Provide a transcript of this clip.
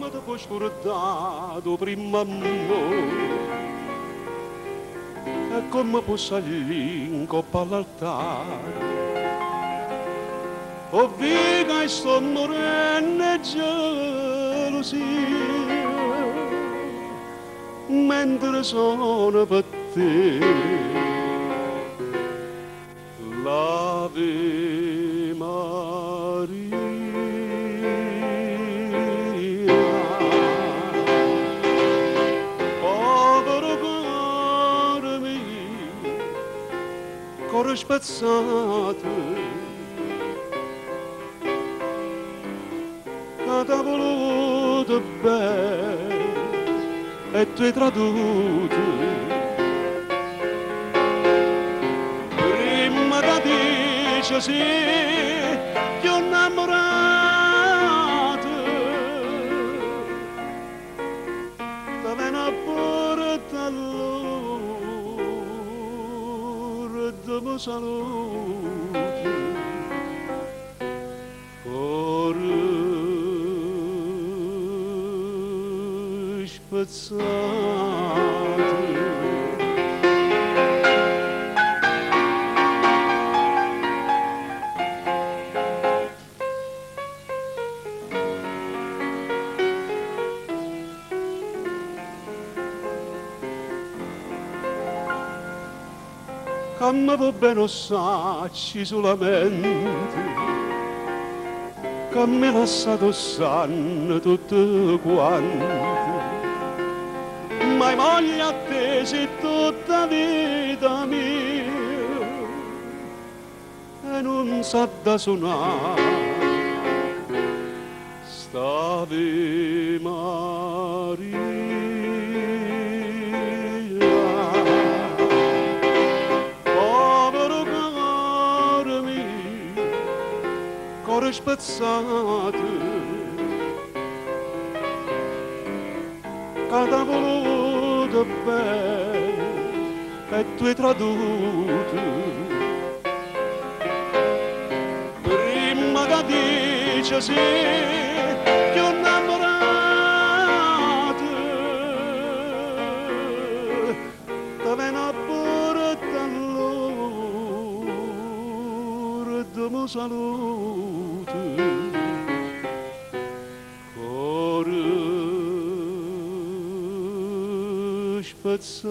Come ti puoi scordare prima amore e come puoi salire in coppa all'altare o viga e sto morendo e gelosia mentre sono per te l'Ave Maria. Povero cuore mio, cuore spezzato, che t'ha voluto bene e tu hai traduto. Prima che dice sì, ti ho innamorato, ti viene a porta allora e ti mi saluti. Cuore spezzato. Che mi va bene sacci solamente, che mi ha lasciato sanno tutto quanto, ma moglie a te sei tutta vita mia e non sa da suonare st'Ave Maria. Povero cuore mio, cuore spezzato, che t'ha voluto bene e tu hai traduto. Prima che dice sì, ti ho innamorato, ti viene a porta allora e ti mi saluti. Cuore spezzato.